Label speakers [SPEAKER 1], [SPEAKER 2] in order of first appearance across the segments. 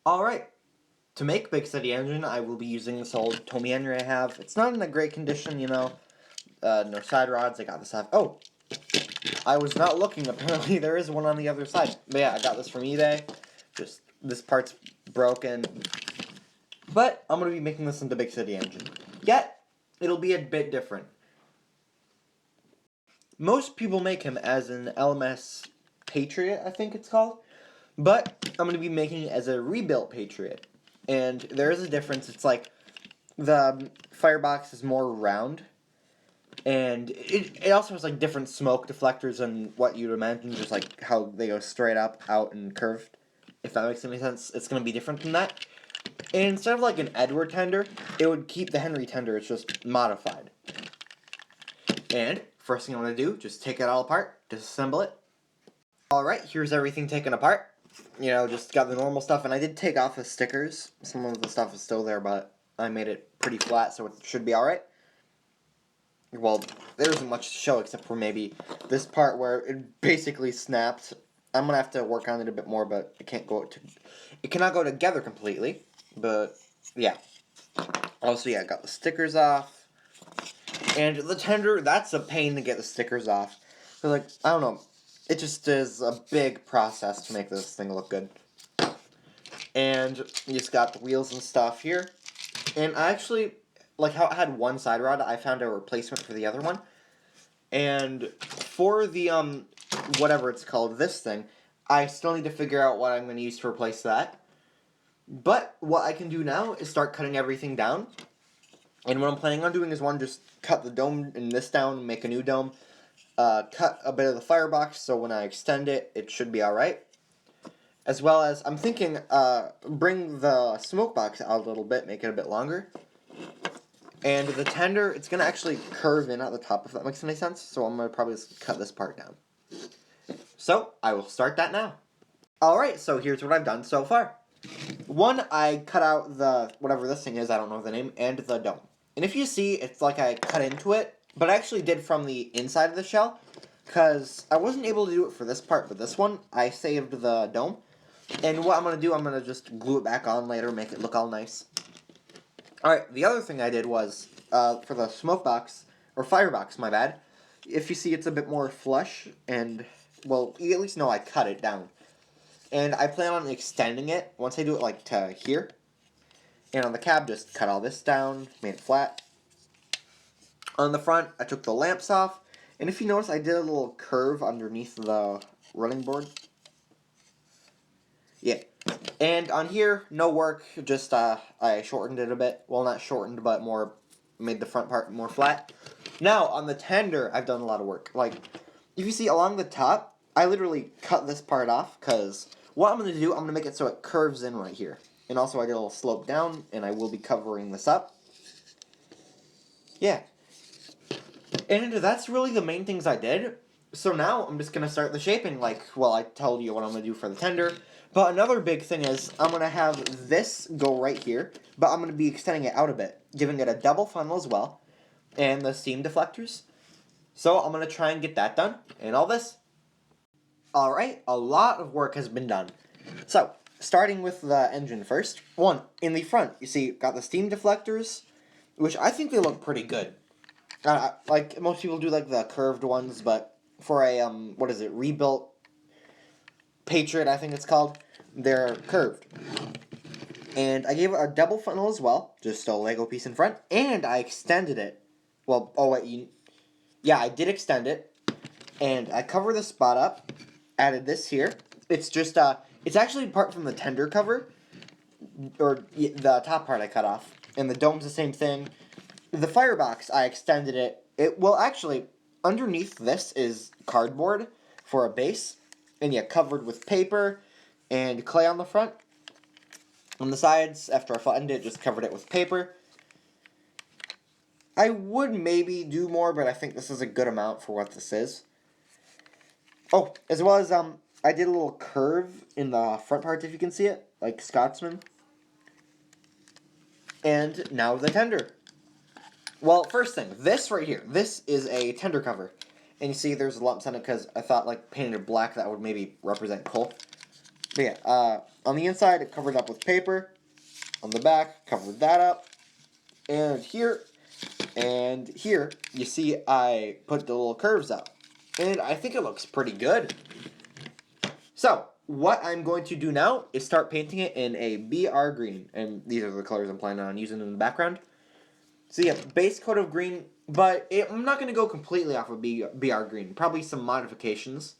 [SPEAKER 1] Alright, to make BigCityEngine, I will be using this old Tomy Henry I have. It's not in a great condition, you know. No side rods, I got this off. Oh! I was not looking, apparently there is one on the other side. But yeah, I got this from eBay. Just, this part's broken. But, I'm going to be making this into BigCityEngine. Yet, it'll be a bit different. Most people make him as an LMS Patriot, I think it's called. But, I'm going to be making it as a rebuilt Patriot. And there is a difference. It's like, the firebox is more round. And it also has like different smoke deflectors than what you'd imagine, just like how they go straight up, out, and curved. If that makes any sense, it's going to be different from that. And instead of like an Edward tender, it would keep the Henry tender, it's just modified. And, first thing I'm going to do, just take it all apart, disassemble it. Alright, here's everything taken apart. You know, just got the normal stuff, and I did take off the stickers. Some of the stuff is still there, but I made it pretty flat, so it should be alright. Well, there isn't much to show except for maybe this part where it basically snapped. I'm gonna have to work on it a bit more, but it cannot go together completely. But yeah. Also, yeah, I got the stickers off, and the tender. That's a pain to get the stickers off. So, like, I don't know. It just is a big process to make this thing look good. And you just got the wheels and stuff here. And I actually, like how it had one side rod, I found a replacement for the other one. And for the, whatever it's called, this thing, I still need to figure out what I'm going to use to replace that. But what I can do now is start cutting everything down. And what I'm planning on doing is, one, just cut the dome and this down, make a new dome. Cut a bit of the firebox, so when I extend it, it should be alright. As well as, I'm thinking, bring the smoke box out a little bit, make it a bit longer. And the tender, it's going to actually curve in at the top, if that makes any sense. So I'm going to probably just cut this part down. So, I will start that now. Alright, so here's what I've done so far. One, I cut out the, whatever this thing is, I don't know the name, and the dome. And if you see, it's like I cut into it, but I actually did from the inside of the shell, because I wasn't able to do it for this part, but this one, I saved the dome. And what I'm going to do, I'm going to just glue it back on later, make it look all nice. Alright, the other thing I did was, for the smoke box, or firebox, my bad, if you see it's a bit more flush, and, well, you at least know I cut it down. And I plan on extending it, once I do it, like, to here. And on the cab, just cut all this down, made it flat. On the front, I took the lamps off, and if you notice, I did a little curve underneath the running board. Yeah. And on here, no work, just, I shortened it a bit. Well, not shortened, but more, made the front part more flat. Now, on the tender, I've done a lot of work. Like, if you see along the top, I literally cut this part off, because what I'm going to do, I'm going to make it so it curves in right here. And also, I did a little slope down, and I will be covering this up. Yeah. And that's really the main things I did. So now, I'm just going to start the shaping, like, well, I told you what I'm going to do for the tender. But another big thing is, I'm going to have this go right here, but I'm going to be extending it out a bit, giving it a double funnel as well, and the steam deflectors. So I'm going to try and get that done, and all this. Alright, a lot of work has been done. So, starting with the engine first. One, in the front, you see, got the steam deflectors, which I think they look pretty good. Like, most people do, like, the curved ones, but for a, what is it, rebuilt Patriot, I think it's called, they're curved. And I gave it a double funnel as well, just a Lego piece in front, and I extended it. Well, oh wait, yeah, I did extend it, and I covered the spot up, added this here. It's just, it's actually part from the tender cover, or the top part I cut off, and the dome's the same thing. The firebox, I extended it. Well, actually, underneath this is cardboard for a base, and yeah, covered with paper and clay on the front. On the sides, after I flattened it, just covered it with paper. I would maybe do more, but I think this is a good amount for what this is. Oh, as well as, I did a little curve in the front part, if you can see it, like Scotsman. And now the tender. Well, first thing, this right here, this is a tender cover. And you see there's lumps on it because I thought, like, painted black that would maybe represent coal. But yeah, On the inside, it covered up with paper. On the back, covered that up. And here, you see I put the little curves up. And I think it looks pretty good. So, what I'm going to do now is start painting it in a BR green. And these are the colors I'm planning on using in the background. So yeah, base coat of green, but I'm not going to go completely off of BR green. Probably some modifications.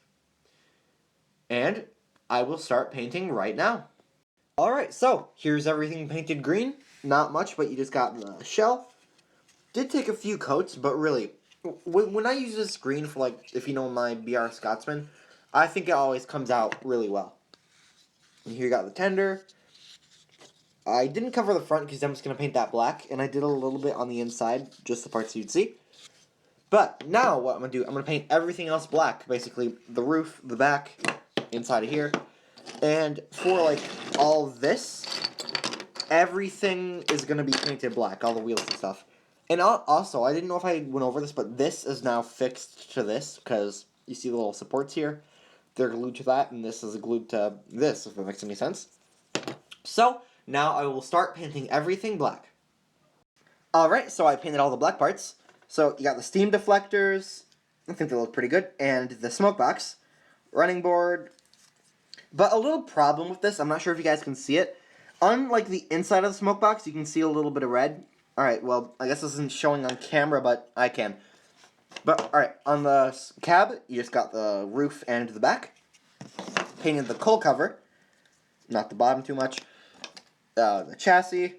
[SPEAKER 1] And I will start painting right now. Alright, so here's everything painted green. Not much, but you just got the shell. Did take a few coats, but really, when I use this green for, like, if you know my BR Scotsman, I think it always comes out really well. And here you got the tender. I didn't cover the front because I'm just going to paint that black, and I did a little bit on the inside, just the parts you'd see. But now what I'm going to do, I'm going to paint everything else black, basically the roof, the back, inside of here. And for, like, all this, everything is going to be painted black, all the wheels and stuff. And also, I didn't know if I went over this, but this is now fixed to this, because you see the little supports here? They're glued to that, and this is glued to this, if that makes any sense. So, now I will start painting everything black. Alright, so I painted all the black parts. So, you got the steam deflectors, I think they look pretty good, and the smoke box, running board. But a little problem with this, I'm not sure if you guys can see it. On, like, the inside of the smoke box, you can see a little bit of red. Alright, well, I guess this isn't showing on camera, but I can. But, alright, on the cab, you just got the roof and the back. Painted the coal cover. Not the bottom too much. The chassis.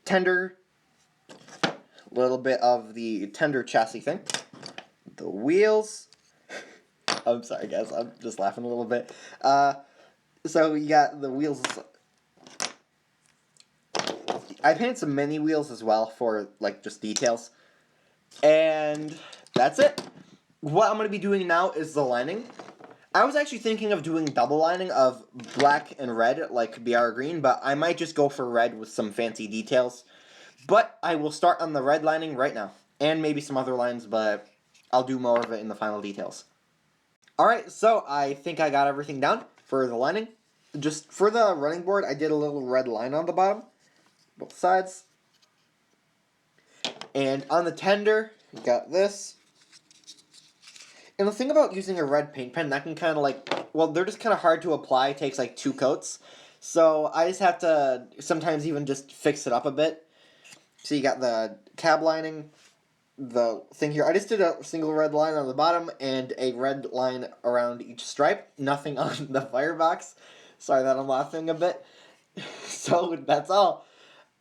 [SPEAKER 1] Tender. A little bit of the tender chassis thing. The wheels. I'm sorry, guys. I'm just laughing a little bit. So you got the wheels. I painted some mini wheels as well for, like, just details. And that's it. What I'm going to be doing now is the lining. I was actually thinking of doing double lining of black and red, like BR green, but I might just go for red with some fancy details. But I will start on the red lining right now. And maybe some other lines, but I'll do more of it in the final details. Alright, so I think I got everything down for the lining. Just for the running board, I did a little red line on the bottom. Both sides. And on the tender, you got this. And the thing about using a red paint pen, that can kind of like, well, they're just kind of hard to apply. It takes like 2 coats. So I just have to sometimes even just fix it up a bit. So you got the cab lining, the thing here. I just did a single red line on the bottom and a red line around each stripe. Nothing on the firebox. Sorry that I'm laughing a bit. So that's all.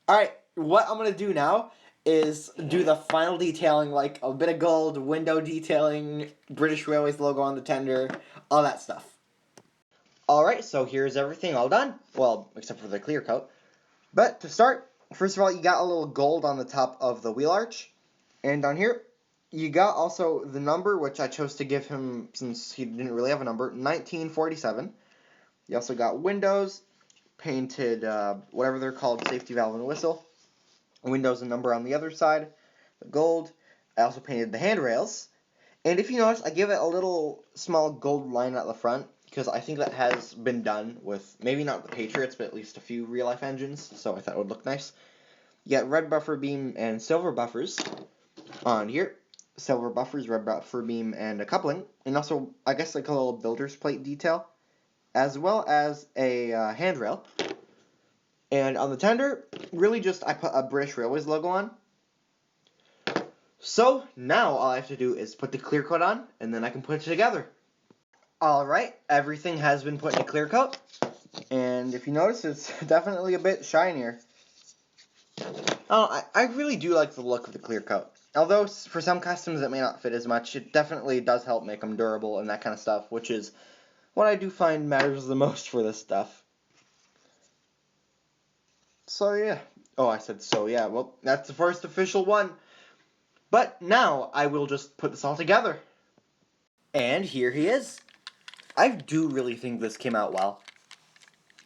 [SPEAKER 1] Alright, what I'm going to do now is do the final detailing, like a bit of gold, window detailing, British Railways logo on the tender, all that stuff. Alright, so here's everything all done. Well, except for the clear coat. But to start, first of all, you got a little gold on the top of the wheel arch. And on here, you got also the number, which I chose to give him since he didn't really have a number, 1947. You also got windows, painted, whatever they're called, safety valve and whistle. Windows and number on the other side, the gold. I also painted the handrails. And if you notice, I give it a little small gold line at the front, because I think that has been done with, maybe not the Patriots, but at least a few real-life engines, so I thought it would look nice. You got red buffer beam and silver buffers on here. Silver buffers, red buffer beam, and a coupling. And also, I guess like a little builder's plate detail, as well as a handrail. And on the tender, really just I put a British Railways logo on. So now all I have to do is put the clear coat on, and then I can put it together. Alright, everything has been put in a clear coat. And if you notice, it's definitely a bit shinier. Oh, I really do like the look of the clear coat. Although for some customs it may not fit as much, it definitely does help make them durable and that kind of stuff, which is what I do find matters the most for this stuff. So yeah. Oh, I said so yeah. Well, that's the first official one. But now I will just put this all together. And here he is. I do really think this came out well.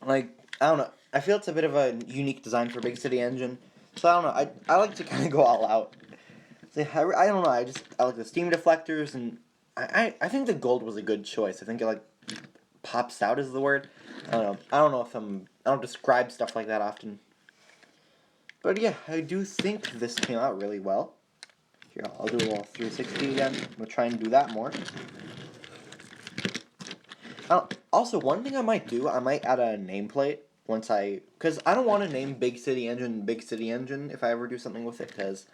[SPEAKER 1] Like, I don't know. I feel it's a bit of a unique design for BigCityEngine. So I don't know. I like to kind of go all out. So, I don't know. I like the steam deflectors, and I think the gold was a good choice. I think it like pops out is the word. I don't know. I don't describe stuff like that often. But yeah, I do think this came out really well. Here, I'll do a little 360 again. I'm gonna try and do that more. Also, one thing I might do, I might add a nameplate because I don't want to name Big City Engine Big City Engine if I ever do something with it, because,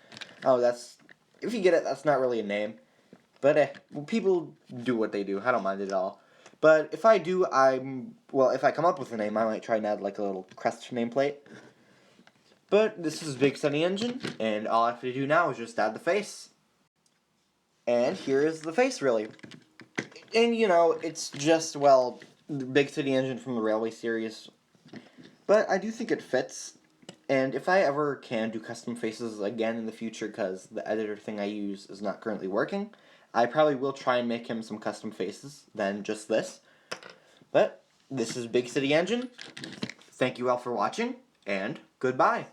[SPEAKER 1] if you get it, that's not really a name. But people do what they do. I don't mind it at all. But if I do, if I come up with a name, I might try and add like a little crest nameplate. But this is Big City Engine, and all I have to do now is just add the face. And here is the face, really. And, it's just, the Big City Engine from the Railway series. But I do think it fits. And if I ever can do custom faces again in the future, because the editor thing I use is not currently working, I probably will try and make him some custom faces than just this. But this is Big City Engine. Thank you all for watching, and goodbye.